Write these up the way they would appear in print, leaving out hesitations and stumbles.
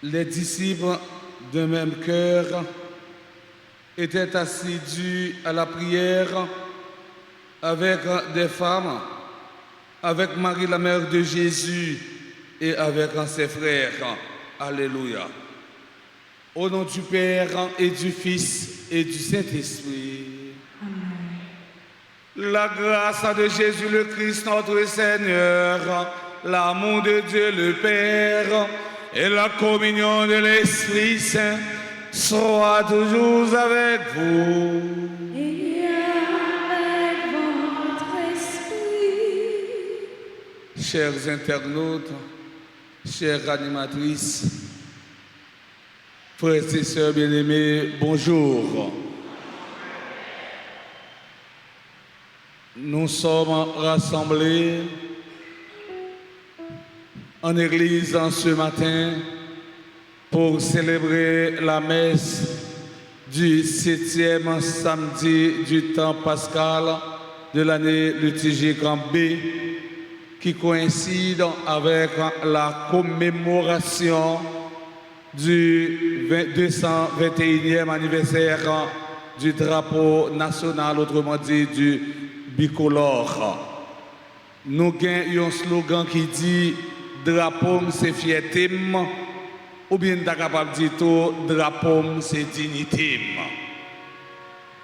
Les disciples d'un même cœur étaient assidus à la prière avec des femmes, avec Marie la mère de Jésus et avec ses frères. Alléluia. Au nom du Père et du Fils et du Saint-Esprit. Amen. La grâce de Jésus le Christ notre Seigneur, l'amour de Dieu le Père et la communion de l'Esprit Saint soit toujours avec vous. Et avec votre esprit. Chers internautes, chères animatrices, frères et sœurs bien-aimés, bonjour. Nous sommes rassemblés en église ce matin pour célébrer la messe du 7e samedi du temps pascal de l'année liturgique en B, qui coïncide avec la commémoration du 221e anniversaire du drapeau national, autrement dit du bicolore. Nous avons un slogan qui dit « Drapeau, c'est fierté » ou bien nous sommes capables de dire tout « Drapeau, c'est dignité ».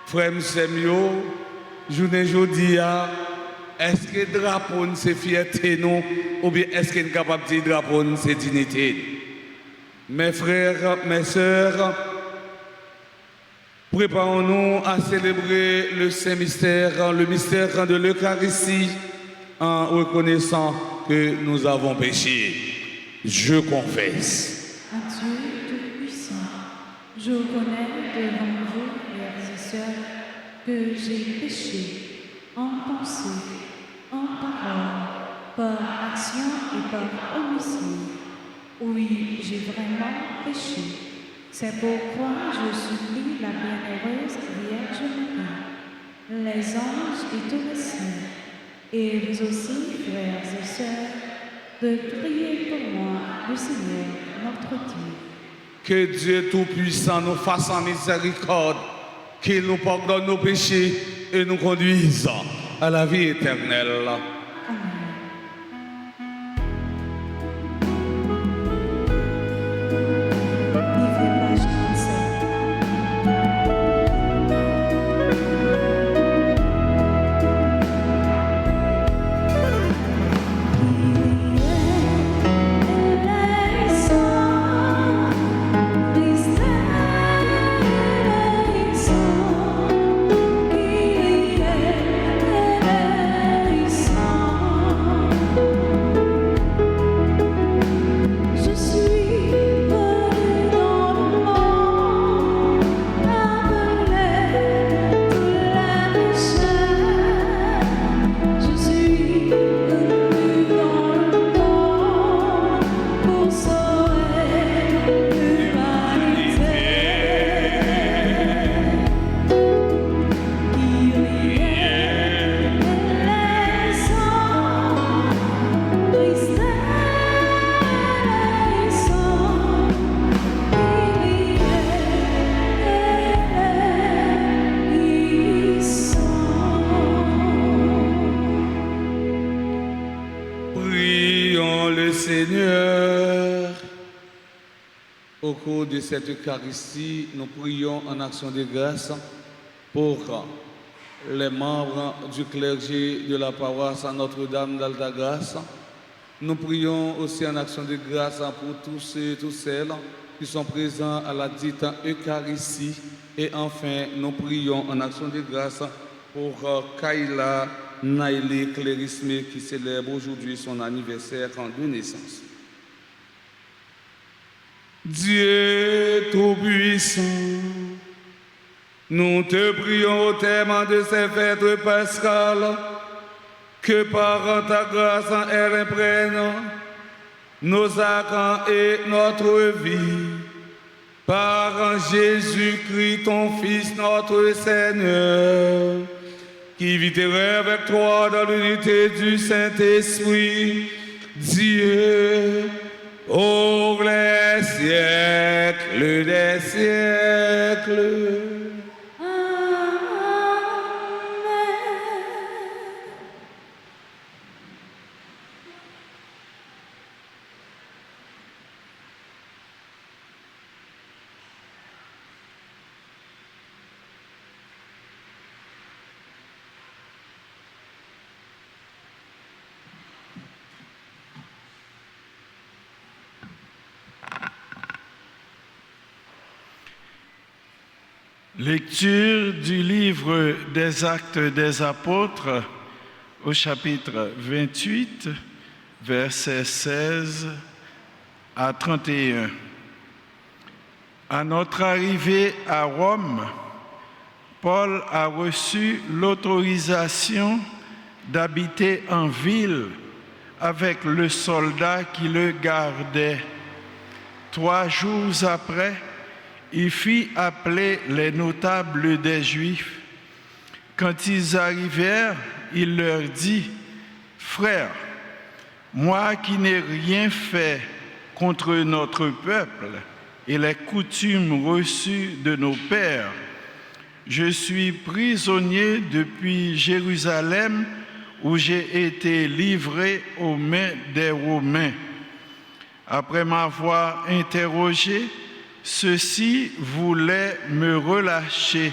Frère Msemio, journée aujourd'hui, est-ce que drapeau c'est fierté nous ou bien est-ce qu'on est capable de dire drapeau c'est dignité? Mes frères, mes sœurs, préparons-nous à célébrer le Saint-Mystère, le mystère de l'Eucharistie, en reconnaissant que nous avons péché. Je confesse. À Dieu Tout-Puissant, je reconnais devant vous, frères et sœurs, que j'ai péché en pensée, en parole, par action et par omission. Oui, j'ai vraiment péché. C'est pourquoi je supplie la bienheureuse Vierge Marie, les anges et tous les saints, et vous aussi, frères et sœurs, de prier pour moi, le Seigneur, notre Dieu. Que Dieu Tout-Puissant nous fasse en miséricorde, qu'il nous pardonne nos péchés et nous conduise à la vie éternelle. Amen. Seigneur, au cours de cette Eucharistie, nous prions en action de grâce pour les membres du clergé de la paroisse à Notre-Dame d'Alta-Grâce. Nous prions aussi en action de grâce pour tous ceux et toutes celles qui sont présents à la dite Eucharistie. Et enfin, nous prions en action de grâce pour Kayla Naïli Clérisme qui célèbre aujourd'hui son anniversaire de naissance. Dieu Tout-Puissant, nous te prions au terme de ces fêtes pascales que par ta grâce elle imprègne nos actes et notre vie. Par Jésus-Christ, ton Fils, notre Seigneur, qui vit et règne avec toi dans l'unité du Saint-Esprit, Dieu, ô glaive des siècles des siècles. Lecture du livre des Actes des Apôtres au chapitre 28, versets 16 à 31. À notre arrivée à Rome, Paul a reçu l'autorisation d'habiter en ville avec le soldat qui le gardait. 3 jours après, il fit appeler les notables des Juifs. Quand ils arrivèrent, il leur dit, « Frères, moi qui n'ai rien fait contre notre peuple et les coutumes reçues de nos pères, je suis prisonnier depuis Jérusalem où j'ai été livré aux mains des Romains. Après m'avoir interrogé, ceux-ci voulaient me relâcher,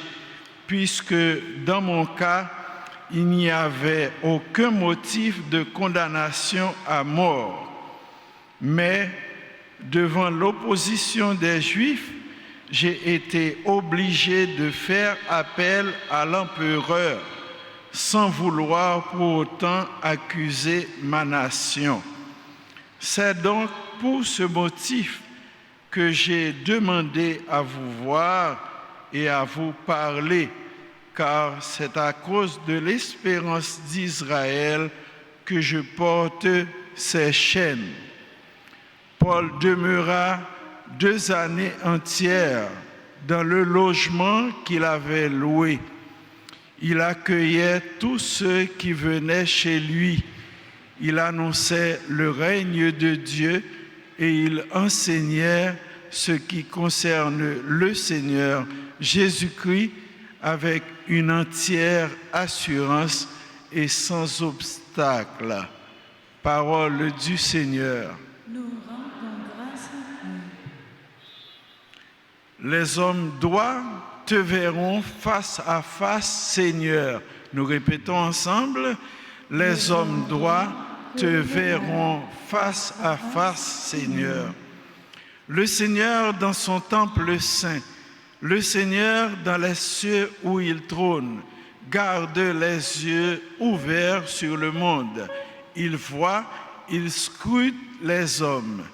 puisque dans mon cas, il n'y avait aucun motif de condamnation à mort. Mais devant l'opposition des Juifs, j'ai été obligé de faire appel à l'empereur, sans vouloir pour autant accuser ma nation. C'est donc pour ce motif que j'ai demandé à vous voir et à vous parler, car c'est à cause de l'espérance d'Israël que je porte ces chaînes. Paul demeura 2 années entières dans le logement qu'il avait loué. Il accueillait tous ceux qui venaient chez lui. Il annonçait le règne de Dieu et il enseignait ce qui concerne le Seigneur Jésus-Christ avec une entière assurance et sans obstacle. Parole du Seigneur. Nous rendons grâce à Dieu. Les hommes droits te verront face à face, Seigneur. Nous répétons ensemble. Les hommes droits te verront face à face, Seigneur. Le Seigneur dans son temple saint, le Seigneur dans les cieux où il trône, garde les yeux ouverts sur le monde. Il voit, il scrute les hommes.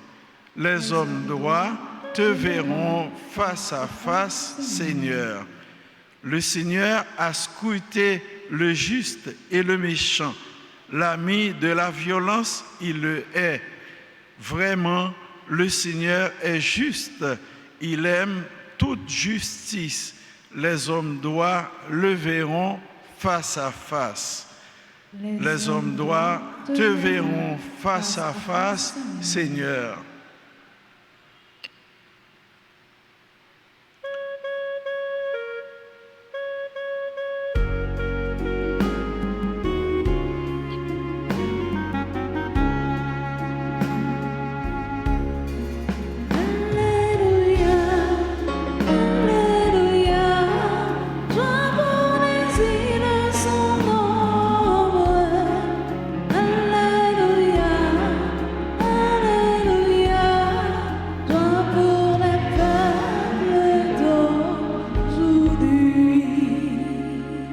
Les hommes droits te verront face à face, Seigneur. Le Seigneur a scruté le juste et le méchant. L'ami de la violence, il le hait. Vraiment, le Seigneur est juste. Il aime toute justice. Les hommes droits le verront face à face. Les hommes droits te verront face à face, Seigneur.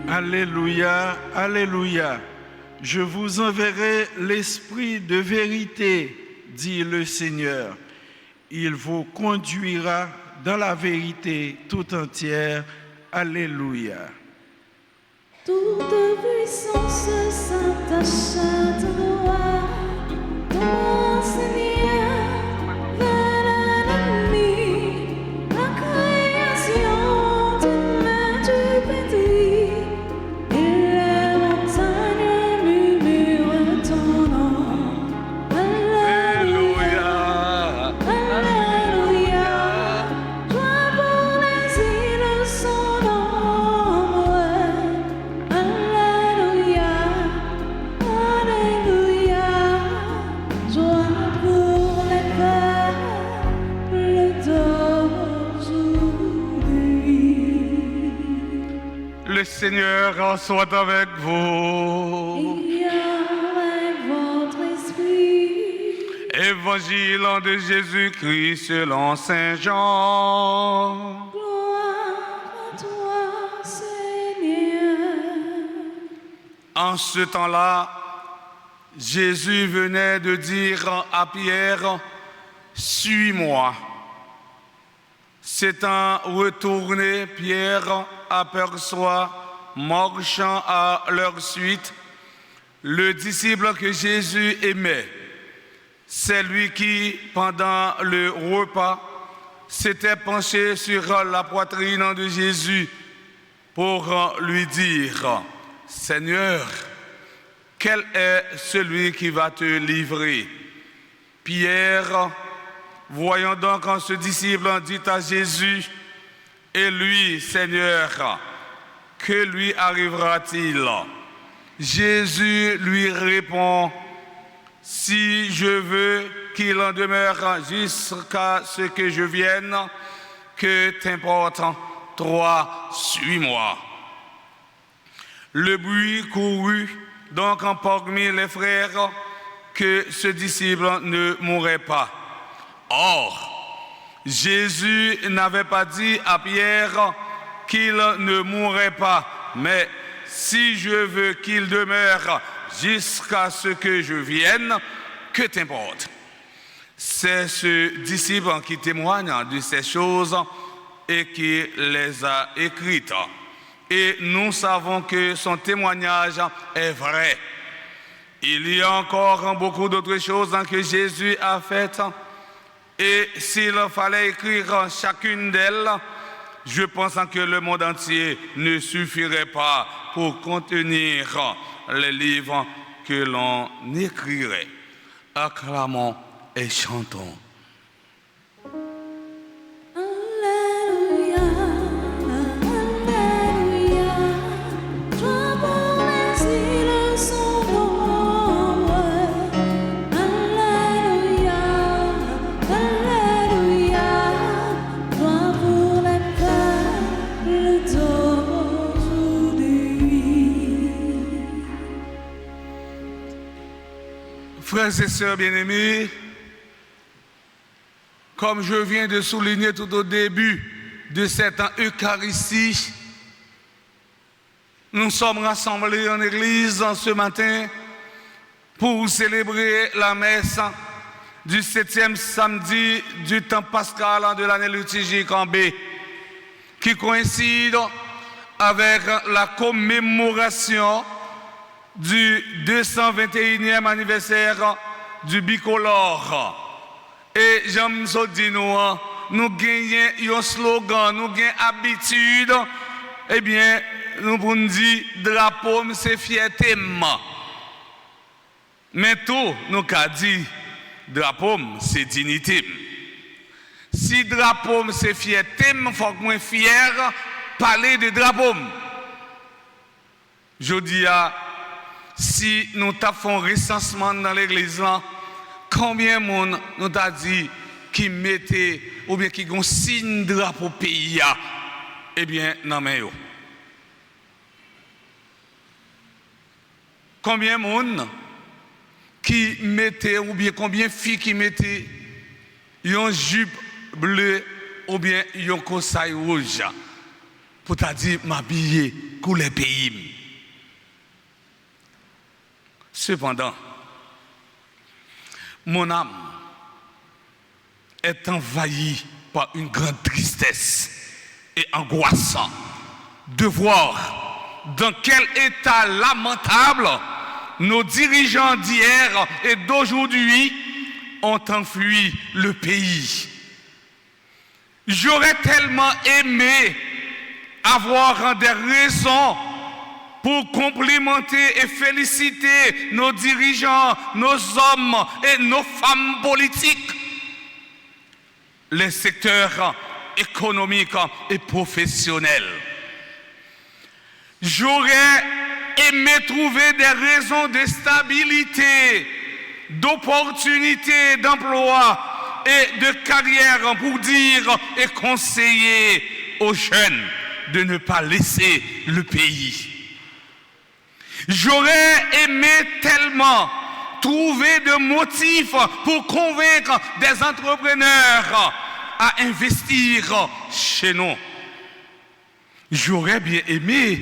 Alléluia, Alléluia. Je vous enverrai l'Esprit de vérité, dit le Seigneur. Il vous conduira dans la vérité tout entière. Alléluia. Toute puissance s'attache à toi, ton Seigneur, vers l'ennemi, la création d'une main du pétri, et les montagnes murmurent ton nom. Alléluia, Alléluia. Seigneur soit avec vous. Et avec votre esprit. Évangile de Jésus-Christ selon Saint Jean. Gloire à toi, Seigneur. En ce temps-là, Jésus venait de dire à Pierre, « Suis-moi ». S'étant retourné, Pierre aperçoit, marchant à leur suite, le disciple que Jésus aimait. C'est lui qui, pendant le repas, s'était penché sur la poitrine de Jésus pour lui dire, « Seigneur, quel est celui qui va te livrer ?» Pierre, voyons donc quand ce disciple dit à Jésus, « Et lui, Seigneur, que lui arrivera-t-il » Jésus lui répond, « Si je veux qu'il en demeure jusqu'à ce que je vienne, que t'importe, toi, suis-moi. » Le bruit courut donc parmi les frères que ce disciple ne mourrait pas. Or, Jésus n'avait pas dit à Pierre qu'il ne mourrait pas, mais si je veux qu'il demeure jusqu'à ce que je vienne, que t'importe. C'est ce disciple qui témoigne de ces choses et qui les a écrites. Et nous savons que son témoignage est vrai. Il y a encore beaucoup d'autres choses que Jésus a faites. Et s'il fallait écrire chacune d'elles, je pense que le monde entier ne suffirait pas pour contenir les livres que l'on écrirait. Acclamons et chantons. Frères et sœurs bien-aimés, comme je viens de souligner tout au début de cette Eucharistie, nous sommes rassemblés en église ce matin pour célébrer la messe du 7e samedi du temps pascal de l'année liturgique en B, qui coïncide avec la commémoration du 221e anniversaire du bicolore. Et j'aime ça dire nous gagnons un slogan, nous gagnons habitude, eh bien, nous pouvons dire drapeau, c'est fierté. Mais tout, nous avons dit drapeau, c'est dignité. Si drapeau, c'est fierté, il faut que moi fier parler de drapeau. Je dis si nous avons recensement dans l'église, combien de monde nous a dit qui mettait ou bien qui ont signe drapeau pays? Eh bien, non mais yo. Combien de monde qui mettait ou bien combien de filles qui mettaient une jupe bleue ou bien un corset rouge pour t'a dit m'habiller couleur pays? Cependant, mon âme est envahie par une grande tristesse et angoisse de voir dans quel état lamentable nos dirigeants d'hier et d'aujourd'hui ont enfui le pays. J'aurais tellement aimé avoir des raisons pour complimenter et féliciter nos dirigeants, nos hommes et nos femmes politiques, les secteurs économiques et professionnels. J'aurais aimé trouver des raisons de stabilité, d'opportunité d'emploi et de carrière pour dire et conseiller aux jeunes de ne pas laisser le pays. J'aurais aimé tellement trouver de motifs pour convaincre des entrepreneurs à investir chez nous. J'aurais bien aimé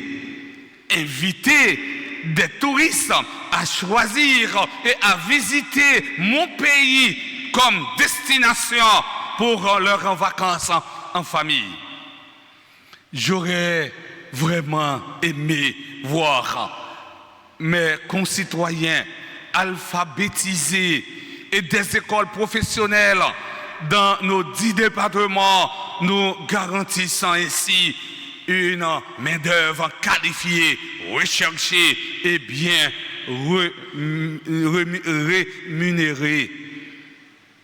inviter des touristes à choisir et à visiter mon pays comme destination pour leurs vacances en famille. J'aurais vraiment aimé voir mes concitoyens alphabétisés et des écoles professionnelles dans nos 10 départements, nous garantissant ainsi une main-d'œuvre qualifiée, recherchée et bien rémunérée.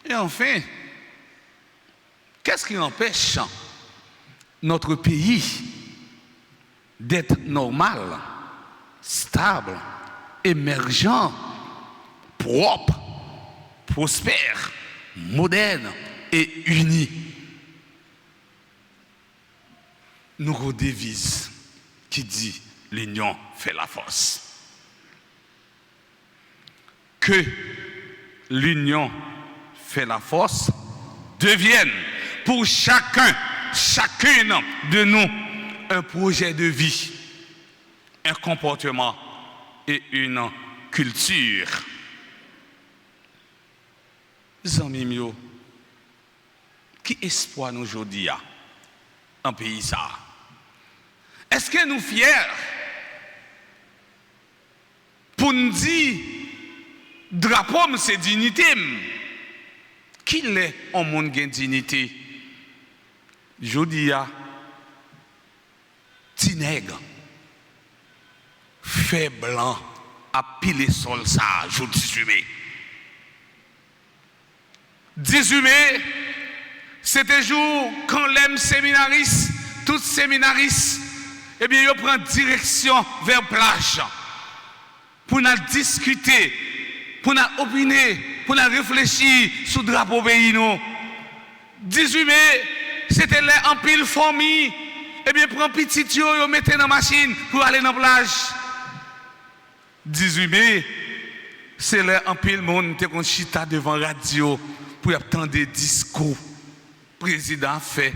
Et enfin, qu'est-ce qui empêche notre pays d'être normal, stable, émergent, propre, prospère, moderne et uni? Nous avons une devise qui dit l'union fait la force. Que l'union fait la force devienne pour chacune de nous un projet de vie, un comportement et une culture. Zami mio, qui espoir nous aujourd'hui en pays ça? Est-ce que nous fiers pour nous dire drapeau c'est dignité? Qui est en monde gain dignité? Jodi a ti nègre fait blanc à piler sol ça jour 18 mai. 18 mai, c'était jour quand les séminaristes, tous séminaristes, eh bien, ils prennent direction vers plage pour nous discuter, pour nous opiner, pour nous réfléchir sur le drapeau pays. 18 mai, c'était là en pile famille, eh bien, prend petit tuyau, mettez dans la machine pour aller dans la plage. 18 mai, c'est là en pile monde qui est chita devant la radio pour attendre des discours. Le président a fait,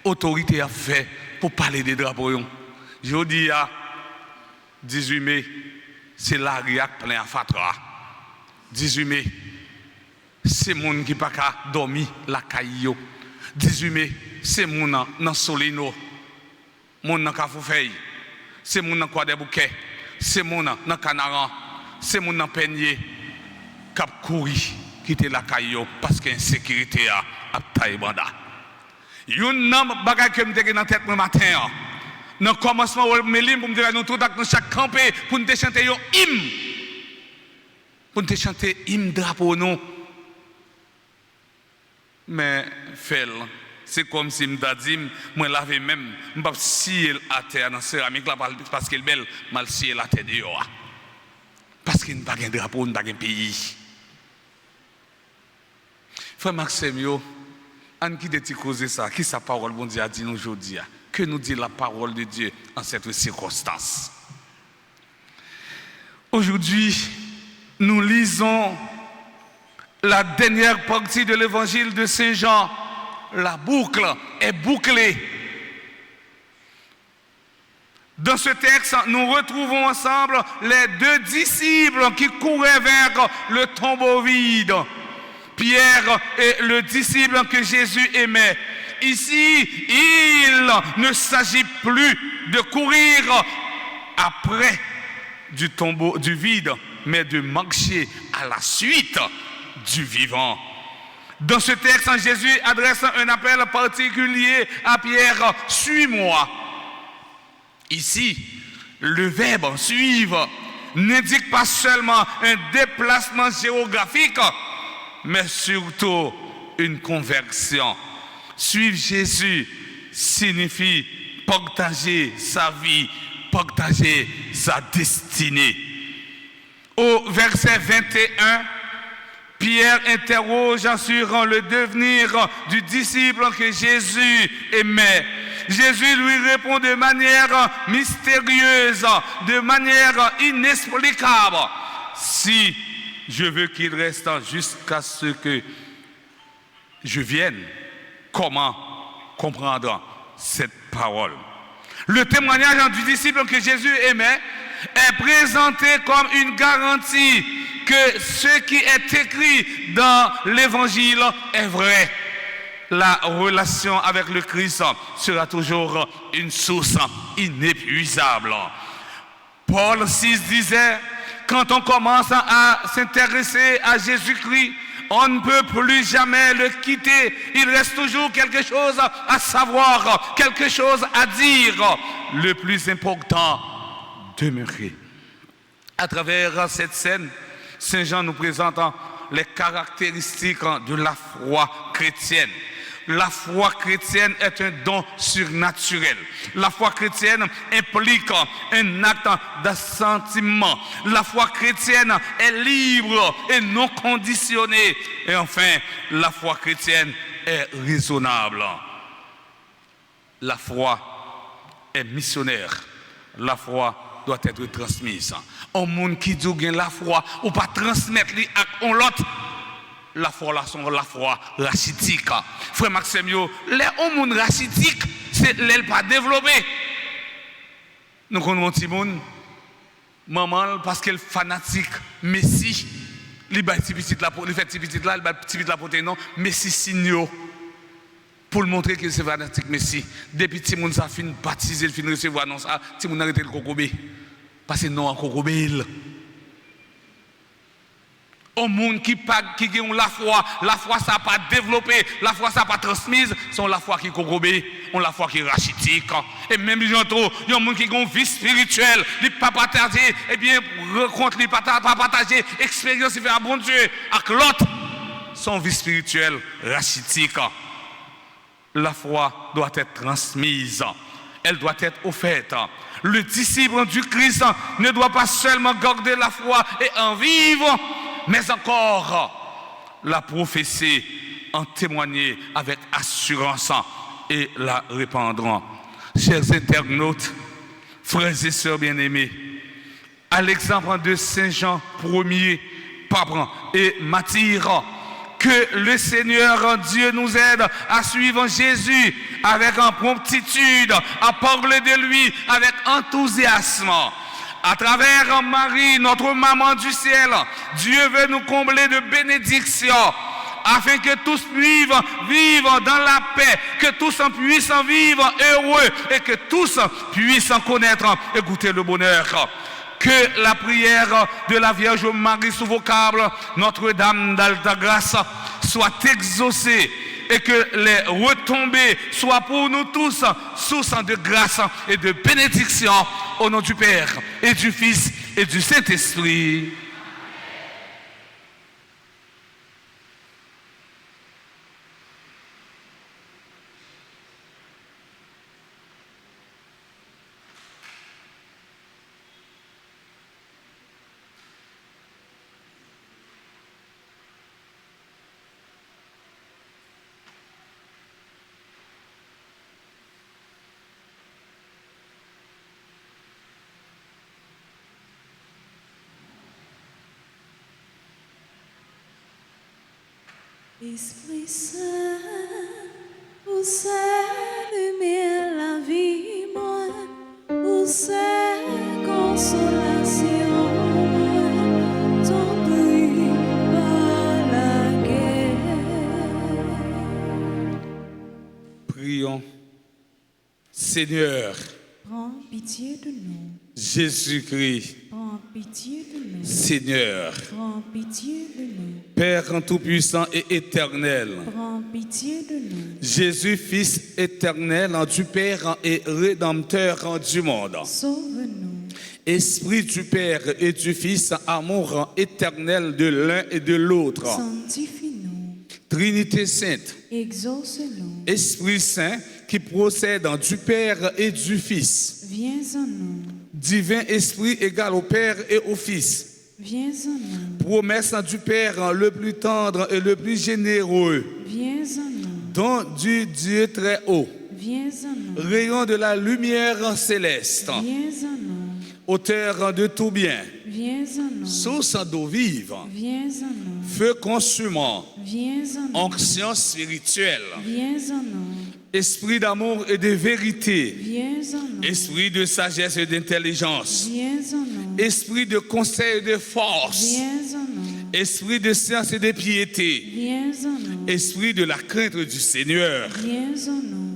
l'autorité a fait pour parler des drapeaux. Je dis à 18 mai, c'est l'ariac plein à fatra. 18 mai, c'est moun qui pas qu'à dormir la caillou. 18 mai, c'est moun dans solino, moun dans Kafoufei, c'est moun dans quoi des bouquets, c'est moun dans Canaran, c'est moun dans Peigné, cap couri quitter la caillou parce que l'insécurité a taille banda. Yon nan bagay que m'te dans tête matin. Dans le commencement, Mélim, pour me dire, nous tous dans chaque campé, pour nous chanter un hymne. Pour nous chanter hymne drapeau, non. Mais, c'est comme si je dit, moi, laver même, je ne peux pas scier à terre dans la céramique, parce qu'elle est belle, mal scier la terre dehors. Parce qu'il n'y a pas de drapeau, il n'y a pas de pays. Frère Maxime, on qui dit causer ça, qui sa parole, bon Dieu, a dit nous aujourd'hui. Que nous dit la parole de Dieu en cette circonstance. Aujourd'hui, nous lisons la dernière partie de l'évangile de Saint Jean. La boucle est bouclée. Dans ce texte, nous retrouvons ensemble les deux disciples qui couraient vers le tombeau vide. Pierre est le disciple que Jésus aimait. Ici, il ne s'agit plus de courir après du tombeau, du vide, mais de marcher à la suite du vivant. Dans ce texte, Jésus adresse un appel particulier à Pierre, « Suis-moi ». Ici, le verbe « suivre » n'indique pas seulement un déplacement géographique, mais surtout une conversion. Suivre Jésus signifie partager sa vie, partager sa destinée. Au verset 21, Pierre interroge sur le devenir du disciple que Jésus aimait. Jésus lui répond de manière mystérieuse, de manière inexplicable. Si je veux qu'il reste jusqu'à ce que je vienne, comment comprendre cette parole? Le témoignage du disciple que Jésus aimait est présenté comme une garantie que ce qui est écrit dans l'évangile est vrai. La relation avec le Christ sera toujours une source inépuisable. Paul VI disait, quand on commence à s'intéresser à Jésus-Christ, on ne peut plus jamais le quitter. Il reste toujours quelque chose à savoir, quelque chose à dire. Le plus important, demeurer. À travers cette scène, Saint Jean nous présente les caractéristiques de la foi chrétienne. La foi chrétienne est un don surnaturel. La foi chrétienne implique un acte d'assentiment. La foi chrétienne est libre et non conditionnée. Et enfin, la foi chrétienne est raisonnable. La foi est missionnaire. La foi doit être transmise. Un monde qui dit qu'il a la foi ou pas transmettre à l'autre. La foi là sont la foi rachitique. Frère Maxime, les hommes rachitiques, c'est l'aile pas développé. Nous connaissons un petit monde, maman parce qu'elle fanatique Messi, il fait petit là, il fait petit là, il fait petit là pour non, Messi signe pour le montrer qu'il c'est fanatique Messi. Depuis petit monde ça fin baptiser, fin recevoir non ça, petit monde arrêter le cocobé. Parce que non en cocobé. Au monde qui ont la foi ça n'a pas développé, la foi ça n'a pas transmise, c'est la foi qui est on la foi qui est rachitique. Et même les gens, il y a des gens qui ont une vie spirituelle, ils ne peuvent pas partager, eh bien, rencontre, ils ne peuvent pas partager expérience, ils font un bon Dieu, avec l'autre, son vie spirituelle rachitique. La foi doit être transmise, elle doit être offerte. Le disciple du Christ ne doit pas seulement garder la foi et en vivre, mais encore la prophétie, en témoigner avec assurance et la répandre. Chers internautes, frères et sœurs bien-aimés, à l'exemple de Saint Jean Ier, Pape et Martyr, que le Seigneur Dieu nous aide à suivre Jésus avec promptitude, à parler de lui avec enthousiasme. À travers Marie, notre maman du ciel, Dieu veut nous combler de bénédictions afin que tous vivent dans la paix, que tous puissent vivre heureux et que tous puissent connaître et goûter le bonheur. Que la prière de la Vierge Marie sous vocable Notre-Dame d'Alta Grâce soit exaucée et que les retombées soient pour nous tous source de grâce et de bénédiction au nom du Père et du Fils et du Saint-Esprit. Esprit Saint, vous c'est lumière la vie, moi, vous c'est consolation, ton prix par la guerre. Prions. Seigneur, Prends pitié de nous. Jésus-Christ, Prends pitié de nous. Seigneur, Prends pitié de nous. Père tout-puissant et éternel, Prends pitié de nous. Jésus, Fils éternel du Père et Rédempteur du monde. Sauve-nous. Esprit du Père et du Fils, amour éternel de l'un et de l'autre. Sanctifie-nous. Trinité sainte, Exauce-nous. Esprit Saint qui procède du Père et du Fils. Viens en nous. Divin Esprit égal au Père et au Fils. Viens en nous. Promesse du Père le plus tendre et le plus généreux. Viens en nous. Don du Dieu très haut. Viens Viens à nous. Rayon de la lumière céleste, Viens à nous. auteur de tout bien, Viens à nous. source d'eau vive, Viens à nous. feu consumant, Viens à nous. onction spirituelle, Viens à nous. esprit d'amour et de vérité, Viens à nous. esprit de sagesse et d'intelligence, Viens à nous. esprit de conseil et de force, Viens à nous. esprit de science et de piété, Viens à nous. esprit de la crainte du Seigneur, Viens à nous.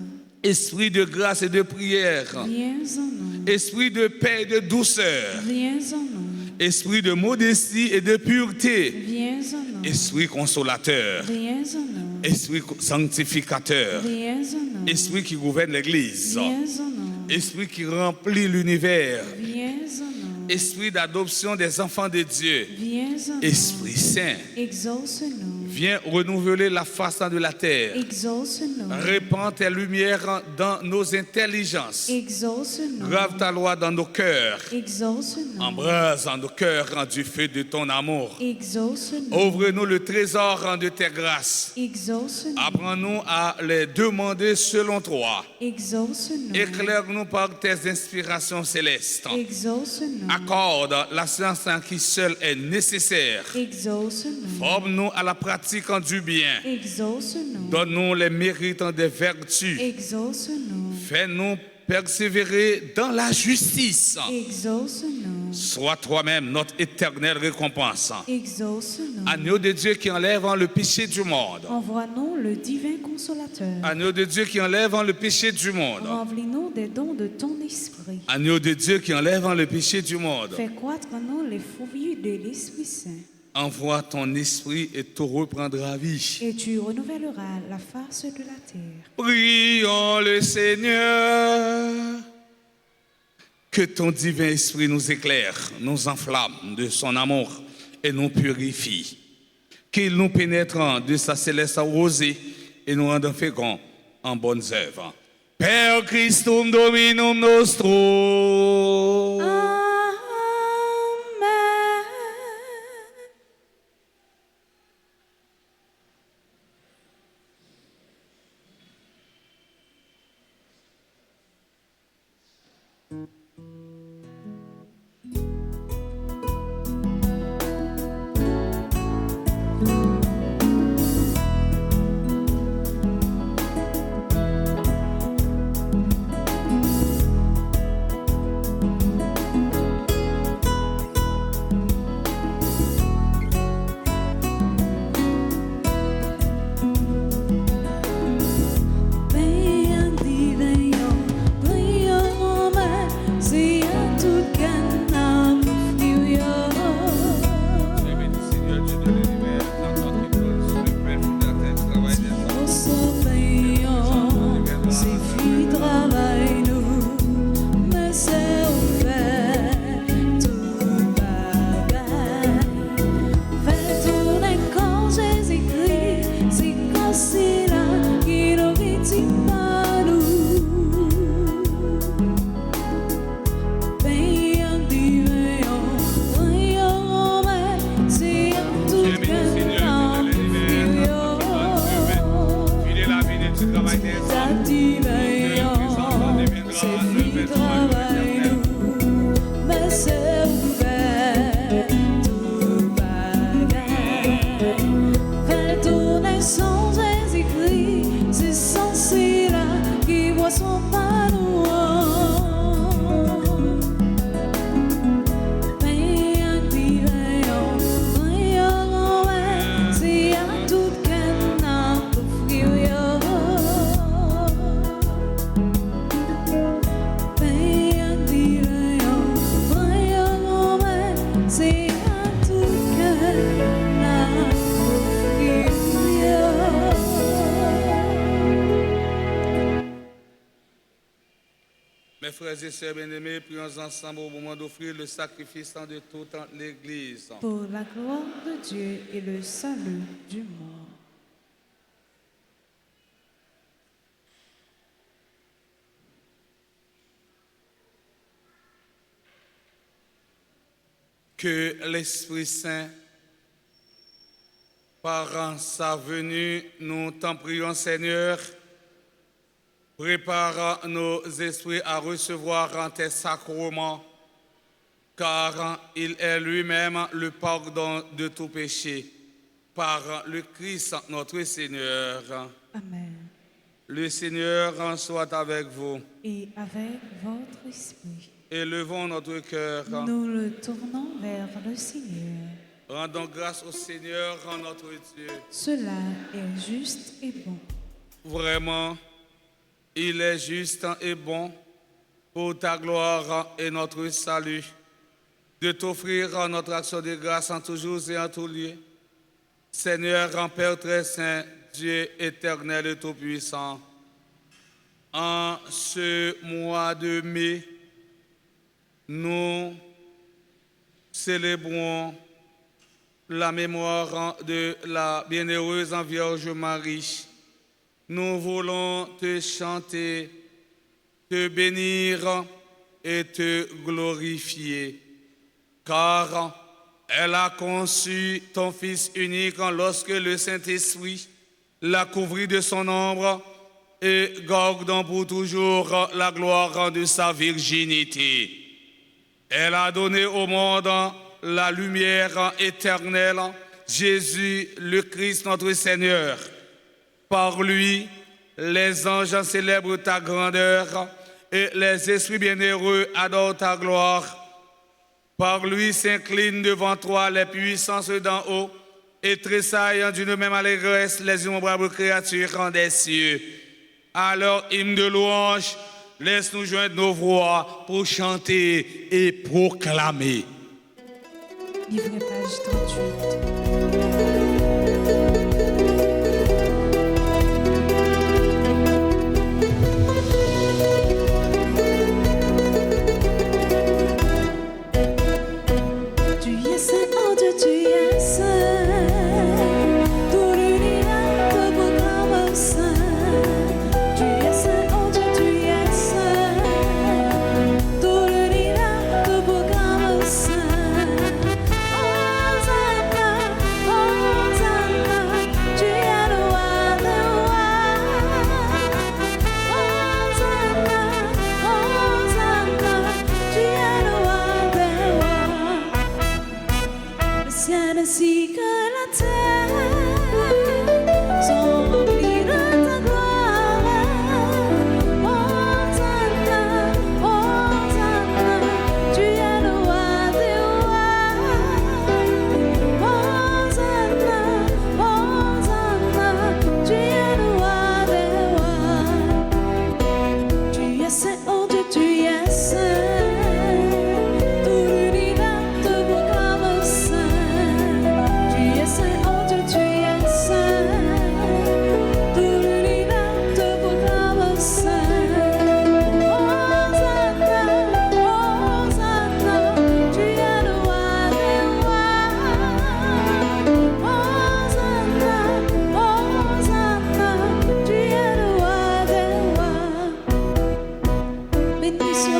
esprit de grâce et de prière, Viens à nous. esprit de paix et de douceur, Viens à nous. esprit de modestie et de pureté, Viens à nous. esprit consolateur, Viens à nous. esprit sanctificateur, Viens à nous. esprit qui gouverne l'Église, Viens à nous. esprit qui remplit l'univers, Viens à nous. esprit d'adoption des enfants de Dieu, Viens à nous. Esprit Saint, Exauce-nous. viens renouveler la face de la terre, Exauce-nous. répands tes lumières dans nos intelligences, Exauce-nous. grave ta loi dans nos cœurs, Exauce-nous. embrase en nos cœurs du feu de ton amour. Exauce-nous. Ouvre-nous le trésor de tes grâces. Exauce-nous. Apprends-nous à les demander selon toi. Exauce-nous. Éclaire-nous par tes inspirations célestes. Exauce-nous. Accorde la science qui seule est nécessaire. Exauce-nous. Forme-nous à la pratique du bien. Exauce-nous. Donne-nous les mérites des vertus. Exauce-nous. Fais-nous persévérer dans la justice. Exauce-nous. Sois toi-même notre éternelle récompense. Exauce-nous. Agneau de Dieu qui enlève le péché du monde. Envoie-nous le divin consolateur. Agneau de Dieu qui enlève le péché du monde. Remplis-nous des dons de ton esprit. Agneau de Dieu qui enlève le péché du monde. Fais croître en nous les fruits de l'Esprit Saint. Envoie ton esprit et tout reprendra vie. Et tu renouvelleras la face de la terre. Prions le Seigneur. Que ton divin esprit nous éclaire, nous enflamme de son amour et nous purifie. Qu'il nous pénètre de sa céleste rosée et nous rende féconds en bonnes œuvres. Per Christum Dominum nostrum. Amen. Mes frères et sœurs bien-aimés, prions ensemble au moment d'offrir le sacrifice de toute l'Église. Pour la gloire de Dieu et le salut du monde. Que l'Esprit Saint, par sa venue, nous t'en prions, Seigneur, Prépare nos esprits à recevoir tes sacrements, car il est lui-même le pardon de tout péché. Par le Christ notre Seigneur. Amen. Le Seigneur soit avec vous. Et avec votre esprit, Élevons notre cœur. nous le tournons vers le Seigneur. Rendons grâce au Seigneur, notre Dieu. Cela est juste et bon. Vraiment, il est juste et bon pour ta gloire et notre salut de t'offrir notre action de grâce en tous jours et en tous lieux. Seigneur, en Père très saint, Dieu éternel et tout-puissant, en ce mois de mai, nous célébrons la mémoire de la bienheureuse Vierge Marie. Nous voulons te chanter, te bénir et te glorifier, car elle a conçu ton Fils unique lorsque le Saint-Esprit l'a couvert de son ombre et gardant pour toujours la gloire de sa virginité. Elle a donné au monde la lumière éternelle, Jésus le Christ notre Seigneur. Par lui, les anges célèbrent ta grandeur et les esprits bienheureux adorent ta gloire. Par lui s'inclinent devant toi les puissances d'en haut et tressaillent d'une même allégresse les innombrables créatures des cieux. À leur hymne de louange, laisse-nous joindre nos voix pour chanter et proclamer. Livret page 38. Ainsi que la terre sont remplies de ta gloire. Hosanna, Hosanna, tu es le roi des rois. Hosanna, Hosanna, tu es le roi des rois. Tu es saint, oh Dieu, tu es saint.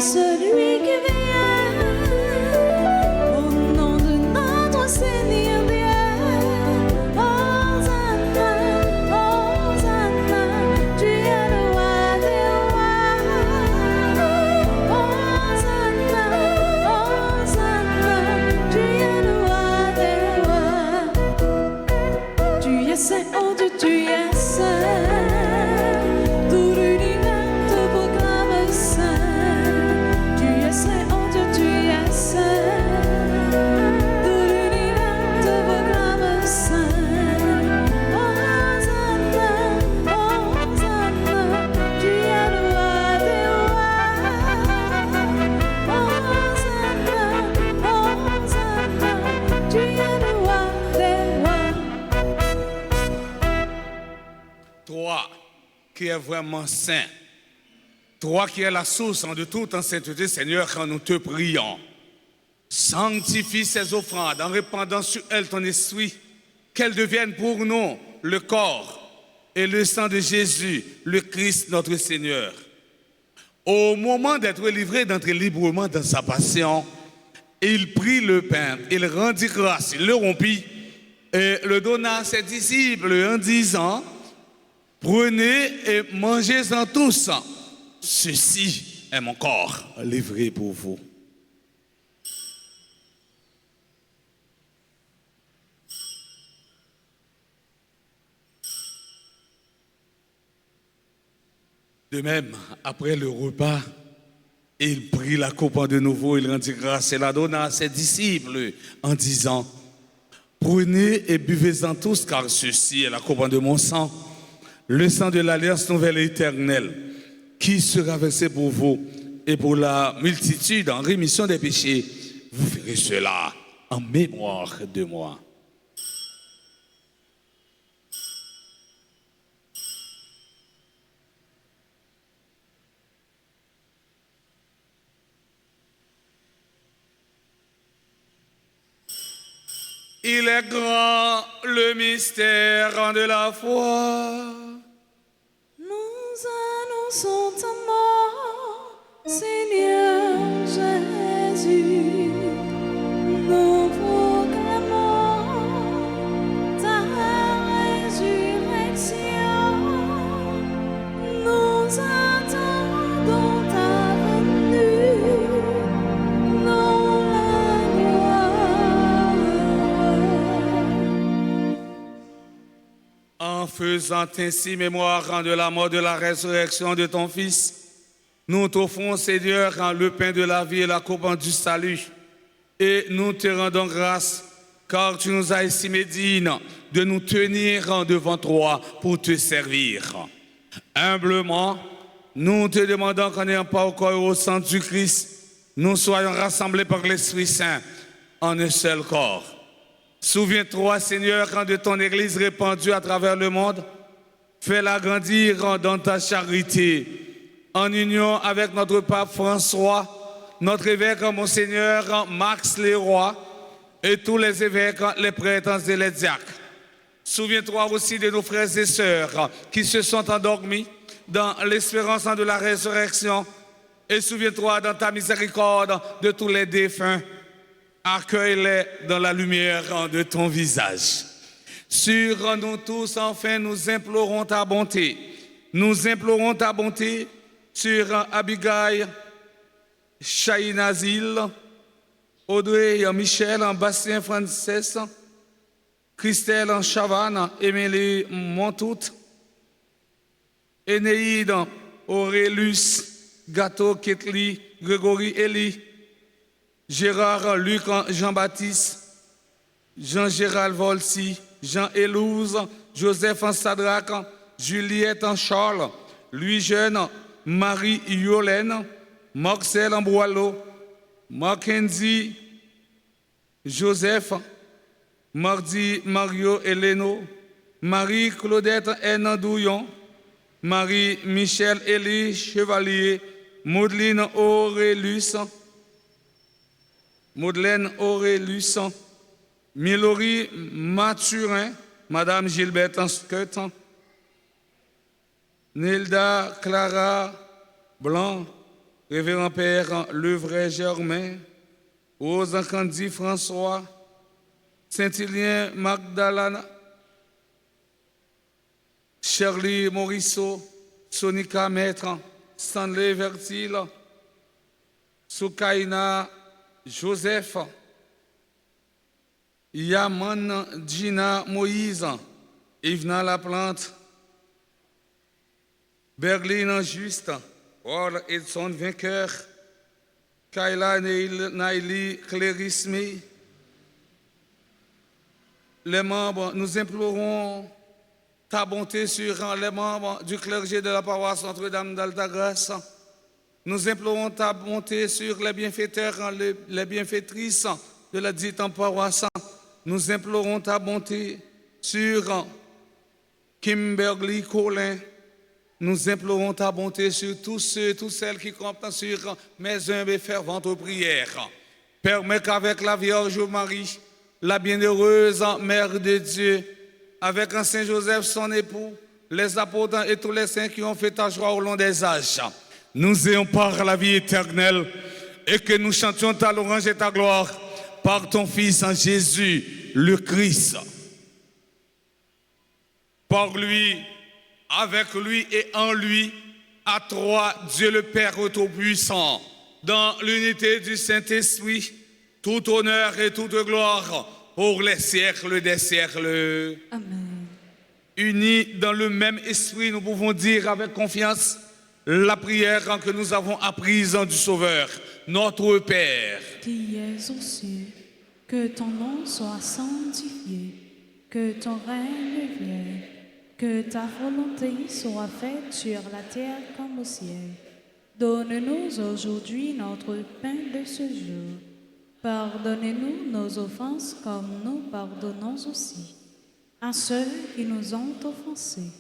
Celui qui vient au nom de notre Seigneur Dieu. Hosanna, Hosanna, tu es le roi des rois. Hosanna, Hosanna, tu es le roi des rois. Tu es saint, oh Dieu, tu es saint. Toi qui es vraiment saint, toi qui es la source de toute en sainteté, Seigneur, quand nous te prions, sanctifie ces offrandes en répandant sur elles ton esprit, qu'elles deviennent pour nous le corps et le sang de Jésus, le Christ notre Seigneur. Au moment d'être livré, d'entrer librement dans sa passion, il prit le pain, il rendit grâce, il le rompit et le donna à ses disciples en disant: Prenez et mangez-en tous. Ceci est mon corps livré pour vous. De même, après le repas, il prit la coupe de nouveau, il rendit grâce et la donna à ses disciples en disant: prenez et buvez-en tous, car ceci est la coupe de mon sang, le sang de l'alliance nouvelle et éternelle, qui sera versé pour vous et pour la multitude en rémission des péchés. Vous ferez cela en mémoire de moi. Il est grand le mystère de la foi. Nous annonçons ta mort, Seigneur Jésus. Nous proclamons ta résurrection. Nous attendons ta venue. Dans la gloire. En faisant ainsi mémoire de la mort, de la résurrection de ton Fils, nous t'offrons, Seigneur, le pain de la vie et la coupe du salut. Et nous te rendons grâce, car tu nous as estimé dignes de nous tenir devant toi pour te servir. Humblement, nous te demandons qu'en n'ayant pas au corps et au sang du Christ, nous soyons rassemblés par l'Esprit Saint en un seul corps. Souviens-toi, Seigneur, de ton Église répandue à travers le monde. Fais-la grandir dans ta charité, en union avec notre pape François, notre évêque Monseigneur Max Leroy et tous les évêques, les prêtres et les diacres. Souviens-toi aussi de nos frères et sœurs qui se sont endormis dans l'espérance de la résurrection. Et souviens-toi dans ta miséricorde de tous les défunts. Accueille-les dans la lumière de ton visage. Sur nous tous, enfin, nous implorons ta bonté. Nous implorons ta bonté sur Abigail, Chaïnazil, Audrey, Michel, Bastien, Frances, Christelle, Chavannes, Émilie, Montout, Énéide, Aurélus, Gâteau, Ketli, Grégory, Élie, Gérard, Luc, Jean-Baptiste, Jean-Gérald Volsi, Jean-Élouse, Joseph Sadraque, Juliette Charles, Louis Jeune, Marie Yolène, Marcel Boileau, Mackenzie, Joseph, Mardi Mario Héléno, Marie-Claudette N. Douillon, Marie-Michel Élie Chevalier, Madeleine Aurélus, Milori Mathurin, Madame Gilberte Skut, Nilda Clara Blanc, Révérend Père Levray Germain, Rose Candy François, Saint-Hilien Magdalena, Shirley Morisseau, Sonica Maître, Stanley Vertil, Soukaina Joseph, Yaman Gina Moïse, Yvna Laplante, Berlin Juste, Paul Edson Vainqueur, Kayla Naili Clérisme. Les membres, nous implorons ta bonté sur les membres du clergé de la paroisse Notre-Dame d'Altagrace. Nous implorons ta bonté sur les bienfaiteurs, les bienfaitrices de la dite paroisse. Nous implorons ta bonté sur Kimberly Colin. Nous implorons ta bonté sur tous ceux, toutes celles qui comptent sur mes humbles et ferventes prières. Permets qu'avec la Vierge Marie, la bienheureuse Mère de Dieu, avec un Saint Joseph, son époux, les apôtres et tous les saints qui ont fait ta joie au long des âges, nous ayons part à la vie éternelle et que nous chantions ta louange et ta gloire par ton Fils en Jésus, le Christ. Par lui, avec lui et en lui, à trois, Dieu le Père Tout-Puissant, dans l'unité du Saint-Esprit, tout honneur et toute gloire pour les siècles des siècles. Amen. Unis dans le même esprit, nous pouvons dire avec confiance la prière que nous avons apprise du Sauveur, notre Père. Qui es aux cieux, que ton nom soit sanctifié, que ton règne vienne, que ta volonté soit faite sur la terre comme au ciel. Donne-nous aujourd'hui notre pain de ce jour. Pardonnez-nous nos offenses comme nous pardonnons aussi à ceux qui nous ont offensés.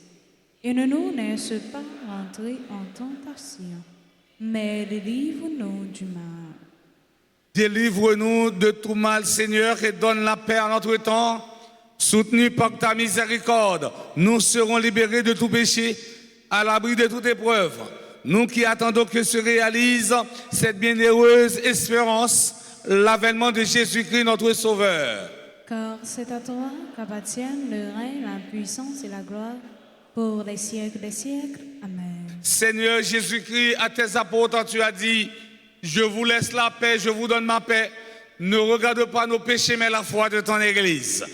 Et ne nous laisse pas entrer en tentation, mais délivre-nous du mal. Délivre-nous de tout mal, Seigneur, et donne la paix à notre temps. Soutenus par ta miséricorde, nous serons libérés de tout péché, à l'abri de toute épreuve. Nous qui attendons que se réalise cette bienheureuse espérance, l'avènement de Jésus-Christ, notre Sauveur. Car c'est à toi qu'appartiennent le règne, la puissance et la gloire pour les siècles des siècles. Amen. Seigneur Jésus-Christ, à tes apôtres, tu as dit, je vous laisse la paix, je vous donne ma paix. Ne regarde pas nos péchés, mais la foi de ton Église.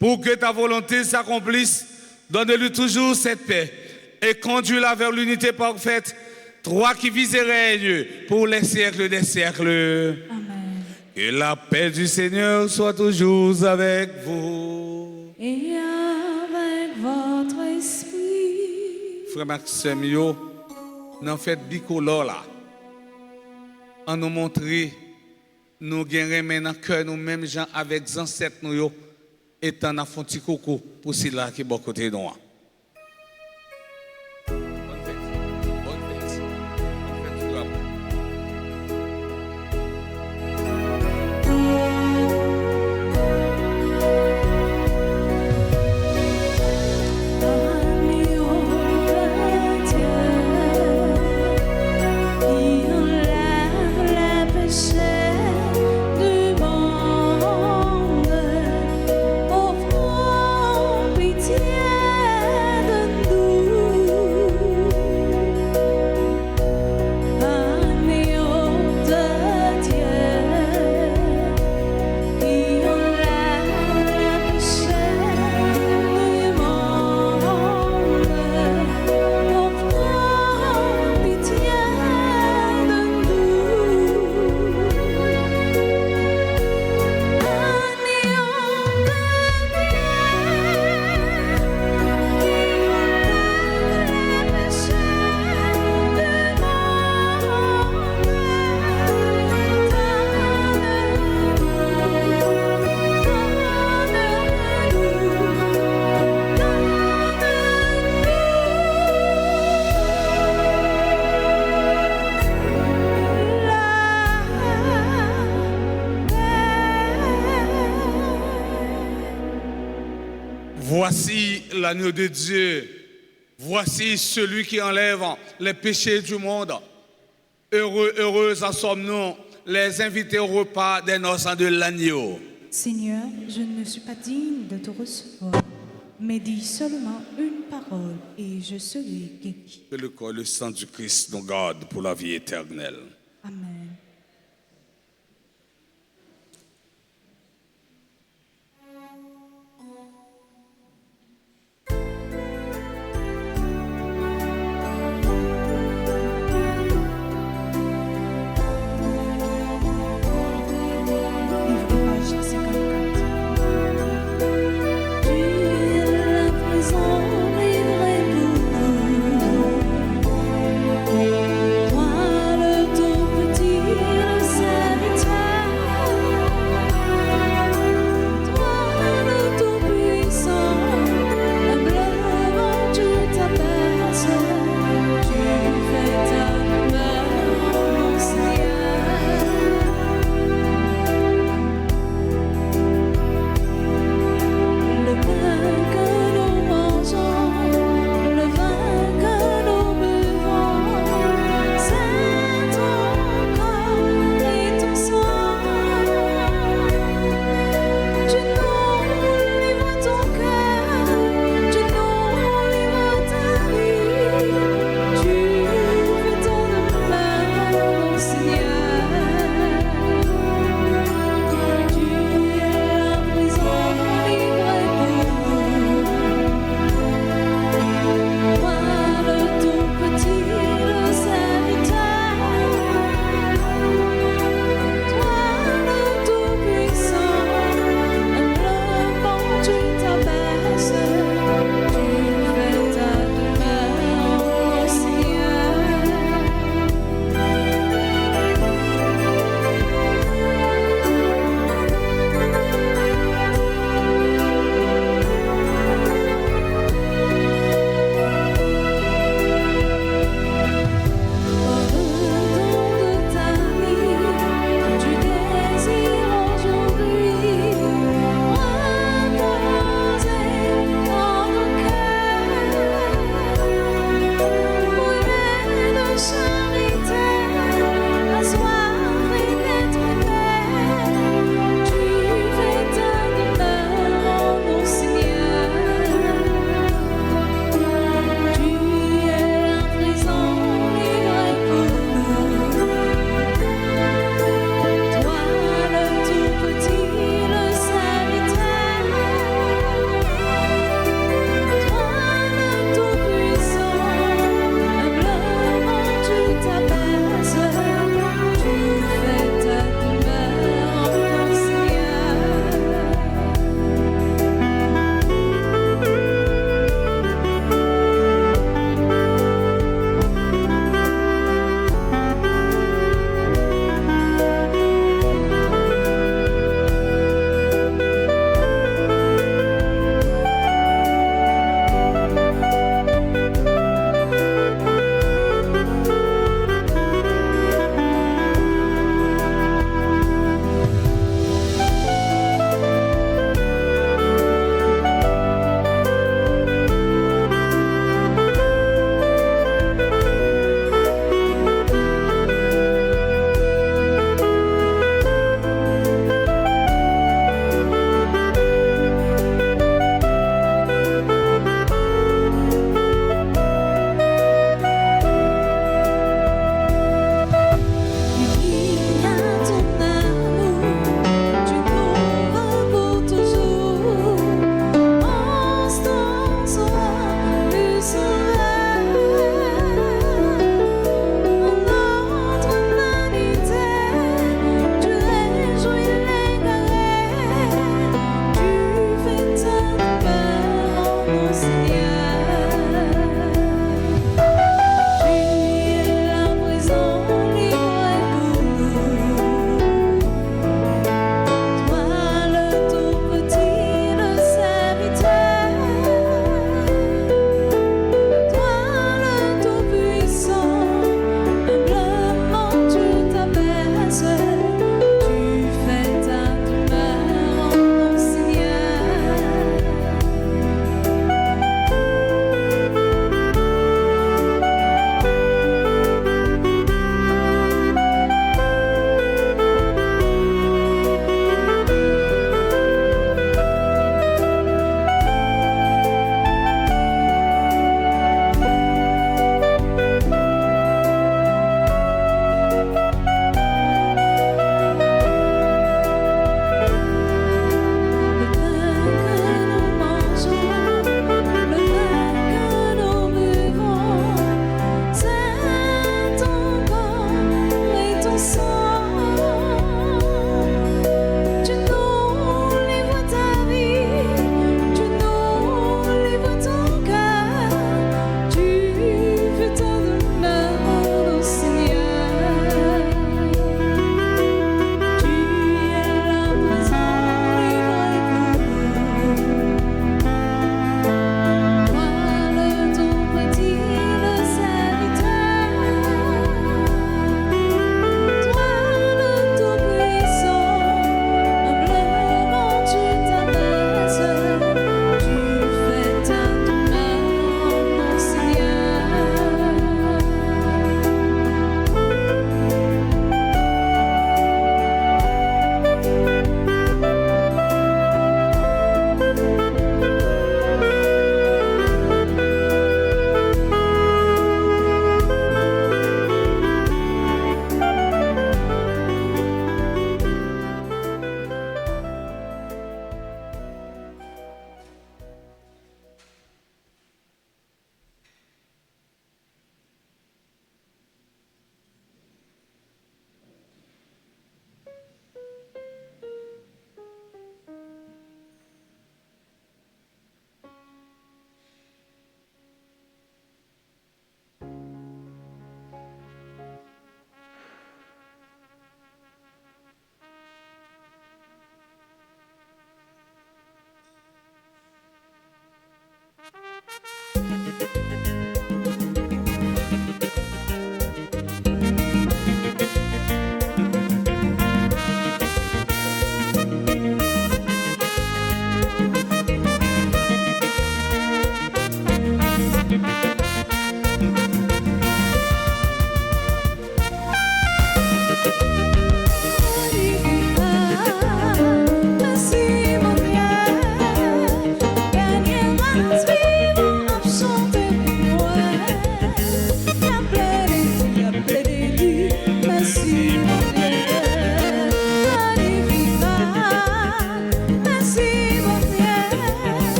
Pour que ta volonté s'accomplisse, donne-lui toujours cette paix et conduis-la vers l'unité parfaite, toi qui vis et règnes pour les siècles des siècles. Amen. Que la paix du Seigneur soit toujours avec vous. Et avec votre esprit. Frère Maxime, yo, nous fait bicolore là. On nous montrer, nous gagnons maintenant cœur nous-mêmes, gens avec les ancêtres nous yo, étant à fond petit coco pour ceux là qui sont côté de nous. Voici l'agneau de Dieu. Voici celui qui enlève les péchés du monde. Heureux, heureuses en sommes-nous, les invités au repas des noces de l'agneau. Seigneur, je ne suis pas digne de te recevoir, mais dis seulement une parole et je serai guéri. Que le corps et le sang du Christ nous garde pour la vie éternelle. Amen. Toi le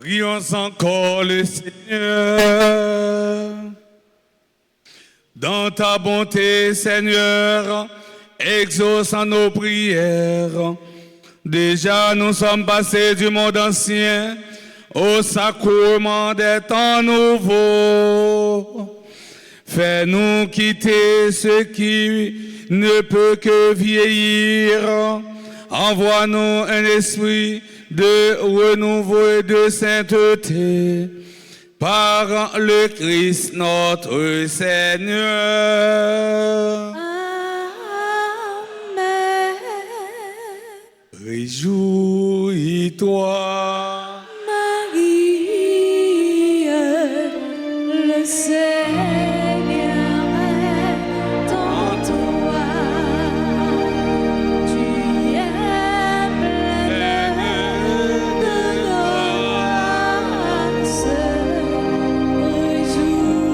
Prions encore le Seigneur. Dans ta bonté, Seigneur, exauce nos prières. Déjà, nous sommes passés du monde ancien au sacrement des temps nouveaux. Fais-nous quitter ce qui ne peut que vieillir. Envoie-nous un esprit de renouveau et de sainteté par le Christ notre Seigneur. Amen. Réjouis-toi, Marie, le Seigneur est en toi. Tu es pleine de grâce. Réjouis-toi.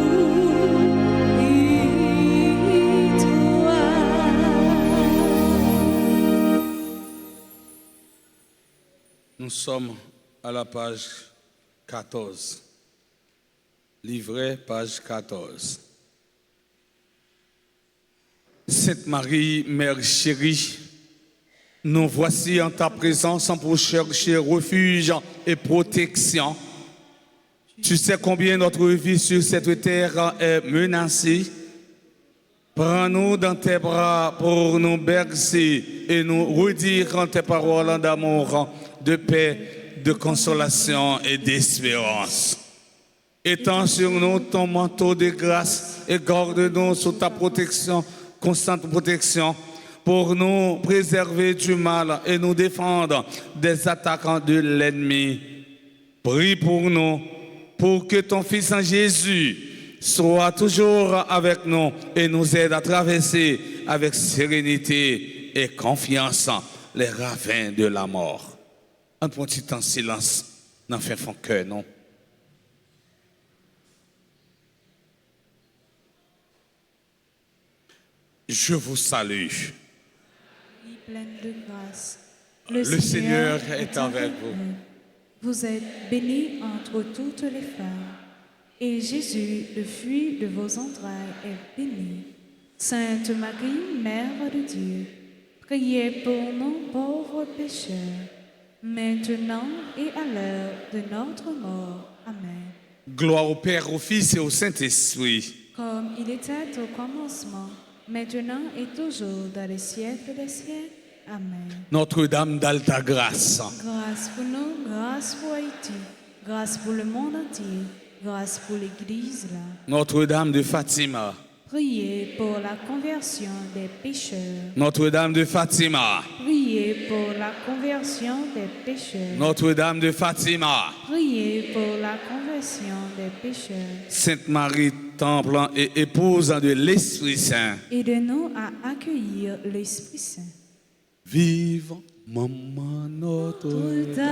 nous sommes à la page 14. Livret, page 14. Sainte Marie, Mère chérie, nous voici en ta présence pour chercher refuge et protection. Tu sais combien notre vie sur cette terre est menacée. Prends-nous dans tes bras pour nous bercer et nous redire en tes paroles d'amour, de paix, de consolation et d'espérance. Étends sur nous ton manteau de grâce et garde-nous sous ta protection, constante protection, pour nous préserver du mal et nous défendre des attaques de l'ennemi. Prie pour nous, pour que ton Fils en Jésus soit toujours avec nous et nous aide à traverser avec sérénité et confiance les ravins de la mort. Un petit temps silence, n'en fait fond cœur, non? Je vous salue. Pleine de grâce. Le Seigneur est avec vous. Vous êtes bénie entre toutes les femmes, et Jésus, le fruit de vos entrailles, est béni. Sainte Marie, Mère de Dieu, priez pour nous pauvres pécheurs, maintenant et à l'heure de notre mort. Amen. Gloire au Père, au Fils et au Saint-Esprit. Comme il était au commencement, maintenant et toujours dans les siècles des siècles. Amen. Notre-Dame d'Alta Grâce. Grâce pour nous, grâce pour Haïti, grâce pour le monde entier, grâce pour l'Église là. Notre-Dame de Fatima. Priez pour la conversion des pécheurs. Notre-Dame de Fatima. Priez pour la conversion des pécheurs. Notre-Dame de Fatima. Priez pour la conversion des pécheurs. Sainte Marie, temple et épouse de l'Esprit Saint. Aidez-nous à accueillir l'Esprit Saint. Vive Maman Notre-Dame.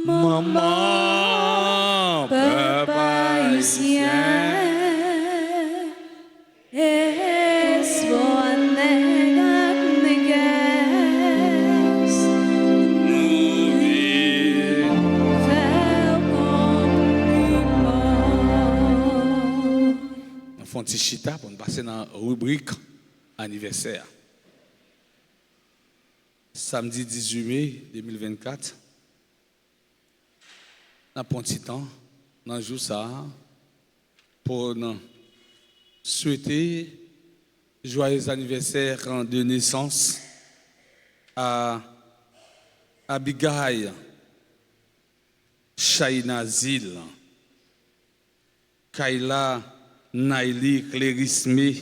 Maman, Peuple haïtien, espoir négat négas, nous vivons. faire compliment. On fait un petit chita pour nous passer dans la rubrique anniversaire. Samedi 18 mai 2024, on a pris un petit temps, dans le jour ça, pour nous souhaiter joyeux anniversaire de naissance à Abigail Shaina Zil, Kayla Naili Clérisme,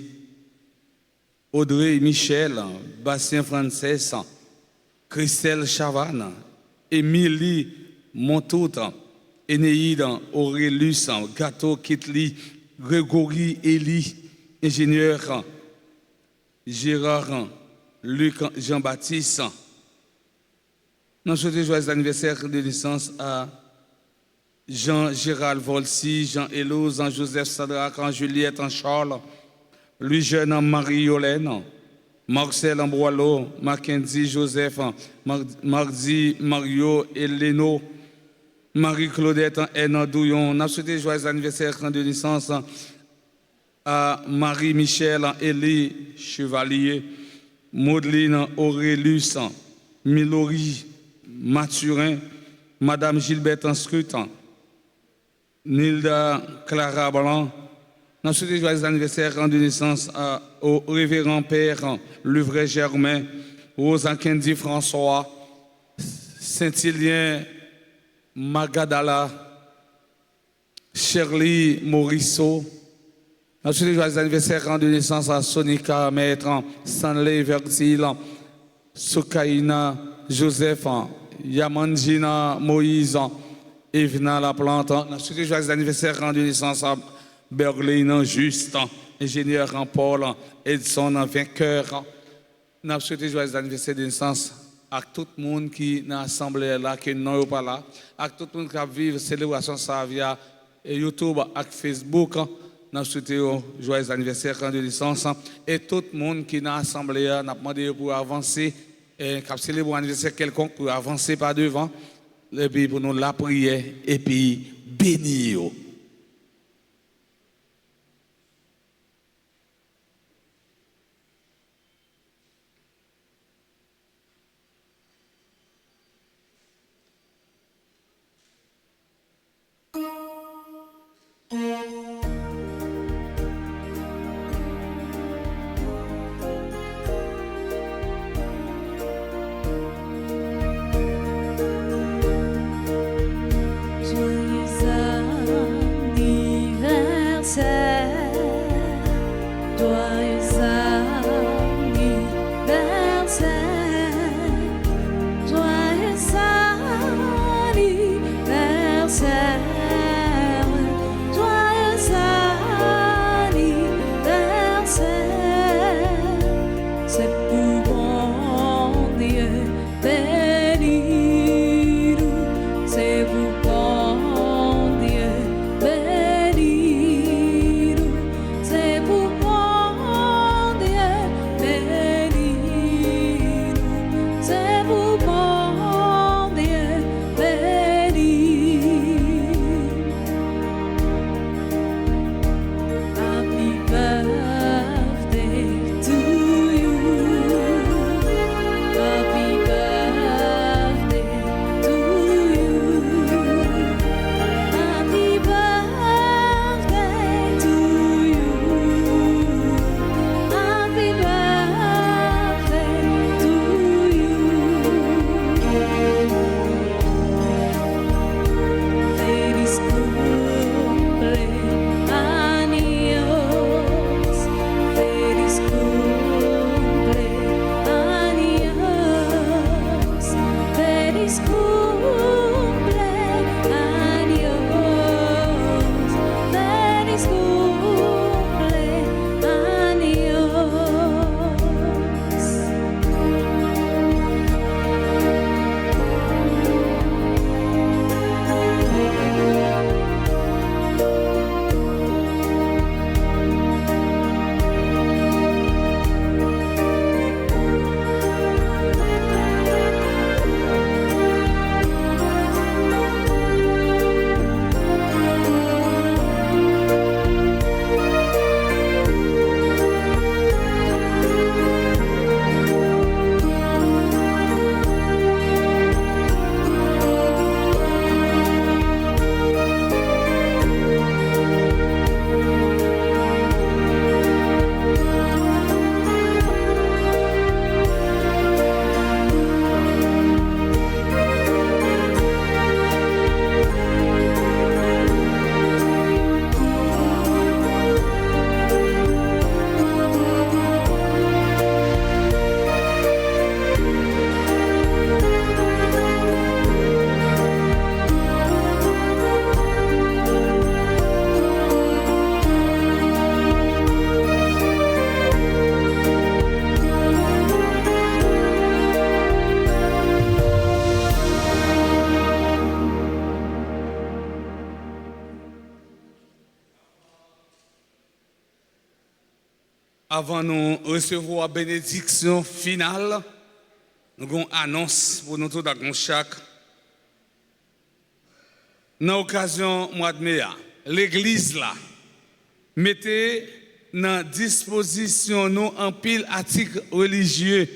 Audrey Michel, Bastien Frances, Christelle Chavannes, Émilie Montout, Énéide Aurélus, Gâteau Kitli, Grégory Élie, ingénieur Gérard Luc Jean-Baptiste. Nous souhaitons joyeux anniversaire de naissance à Jean-Gérald Volsi, Jean-Élose, Jean-Joseph Sadrac, Juliette Charles, Louis-Jeune Marie-Yolène, Marcel Ambroilo, Mackenzie Joseph, Mardi Mario Eleno, Marie-Claudette N. Douillon. Nous souhaitons joyeux anniversaire de naissance à Marie-Michel Élie Chevalier, Maudeline Aurélus, Milori Mathurin, Madame Gilberte Scrutin, Nilda Clara Blanc. Nous souhaitons joyeux anniversaire de naissance au révérend Père Luvray Germain, Rosa Kendi François, Saint-Hilien Magadala, Shirley Morisseau. Nous souhaitons joyeux anniversaire de naissance à Sonica Maître, Stanley Vertil, Soukaina Joseph, Yamanjina Moïse, Evna Laplante. Nous souhaitons joyeux anniversaire de naissance à Berlin Juste, ingénieur en Paul, Edson Vainqueur. Nous souhaitons joyeux anniversaire de naissance à tout le monde qui est dans l'assemblée là, qui n'est pas là, à tout le monde qui a vécu la célébration ça via YouTube et Facebook. Nous souhaitons joyeux anniversaire de naissance et tout le monde qui est dans l'assemblée là, nous demandé pour avancer, et qui a célébré l'anniversaire quelconque pour avancer par devant, et puis pour nous la prière et puis bénir. Joyeux Avant nous recevoir la bénédiction finale, nous avons une annonce pour nous tous dans chaque. Dans l'occasion mois de mai, l'église là, mettez dans disposition nous en pile articles religieux.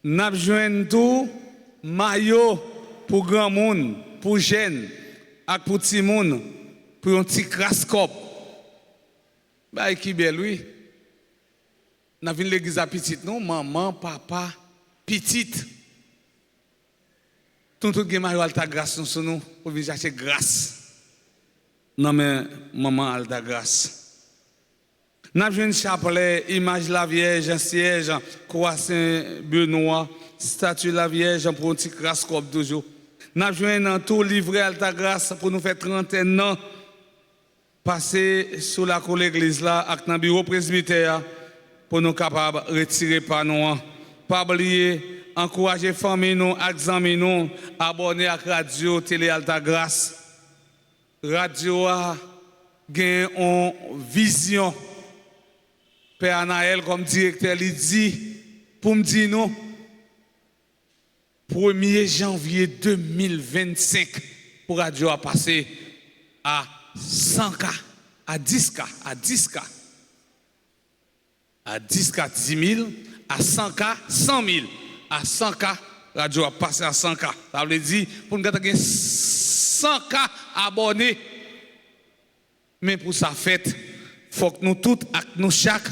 Nous avons tout maillot pour grand monde, pour jeunes, et pour petit monde, pour un petit crascope. Bah, qui belle, oui. Nous avons l'église à petite, non? Maman, papa, petite. Tout le monde a alta grâce sur nous pour venir chercher grâce. Non, mais maman alta grâce. Nous avons une chapelet, image la Vierge, un siège, croix Saint-Benoît, statue la Vierge pour un petit grâce comme toujours. Nous avons un tout livré alta grâce pour nous faire 31 ans. Passer sous la cour de l'église là, avec le bureau presbytère, pour nous capables de retirer par nous. Pas oublier, encourager les familles, nous, amis, nous, abonner à la radio, télé Alta Grâce. Radio a gagné une vision. Père Anaël, comme directeur, il dit, pour me dire nous, 1er janvier 2025, pour radio a passé à 100K, à 10K, à 10K, à 10K, 10 000, à 100K, 100 000, à 100K, radio a passé à 100K. Ça veut dire, pour nous gagner 100K abonnés, mais pour sa fête, il faut que nous tous, nous chaque,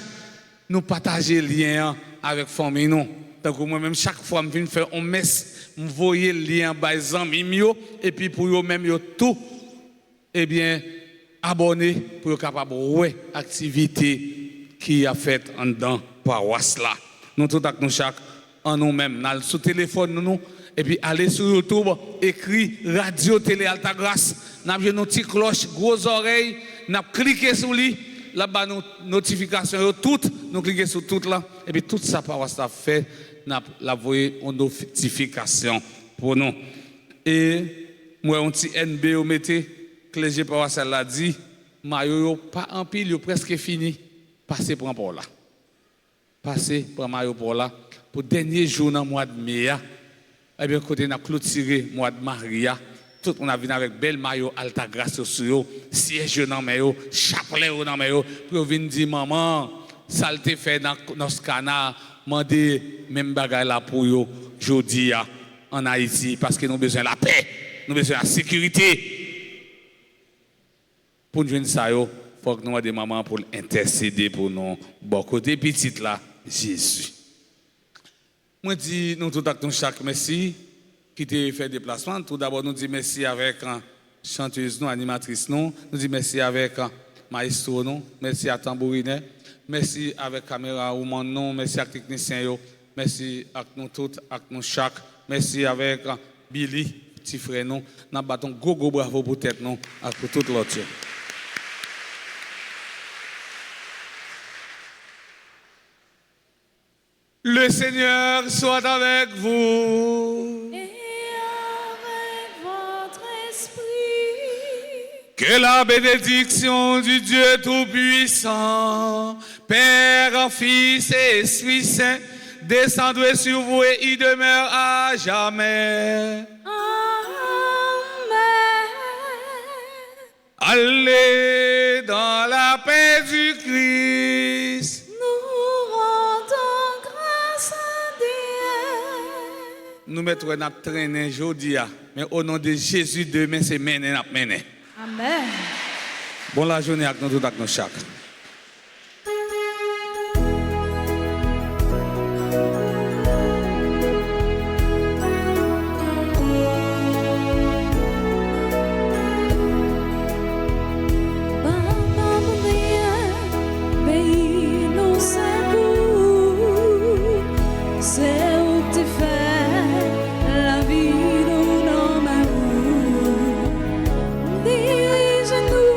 nous partager le lien avec la famille. Donc moi-même, chaque fois, je viens faire un messe, je voyais le lien par exemple, et puis pour eux-mêmes, tout. Eh bien, abonnez pour être capable de l'activité qui a faite en dedans paroisse là. Nous tous avec nous chaque en nous-mêmes, dans le téléphone nous et puis allez sur YouTube, écrit Radio Télé Alta Grâce, nous avons nos petites cloches, grosses oreilles, nous avons cliqué sur lui, là-bas nos notifications toutes, nous cliquons sur toutes là et puis tout ça paroisse là fait, nous avons envoyé une notification pour nous. Et moi un petit NB au métier clergé paroissial l'a dit, maillot pas en pile, presque fini. Passez pour un port là. Passez pour un maillot pour là. Pour le dernier jour dans le mois de mai, eh bien, côté on a clôturé le mois de Maria. Tout le monde a venu avec bel maillot Alta Grâce sur eux, siège dans le maillot, chapelet dans le maillot, pour venir dire maman, ça le fait dans ce canard, mandez même bagaille là pour eux, jeudi en Haïti, parce que nous avons besoin de la paix, nous avons besoin de la sécurité. Pour nous ça, il faut que nous ayons des mamans pour intercéder pour nous. Bon, côté petite là, Jésus. Moi, je dis, nous tous nous chaque merci qui t'a fait déplacement. Tout d'abord, nous disons merci avec chanteuse, nous, animatrice, nous. Nous disons merci avec maestro, nous. Merci à tambourine. Merci avec caméra woman, nous. Merci à technicien, merci à nous tous, à nous chaque. Merci avec Billy, petit frère, nous. Nous battons go bravo pour tête, nous, et pour toute l'autre. Le Seigneur soit avec vous. Et avec votre esprit. Que la bénédiction du Dieu Tout-Puissant, Père, Fils et Esprit Saint, descende sur vous et y demeure à jamais. Amen. Allez dans la paix du Christ. Nous rendons grâce à Dieu. Nous mettons notre traîner aujourd'hui, mais au nom de Jésus, demain c'est mener, n'a mener. Amen. Bonne la journée avec nous tous, avec nous chaque. Dirige-nous,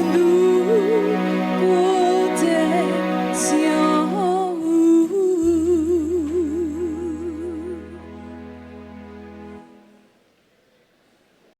nous.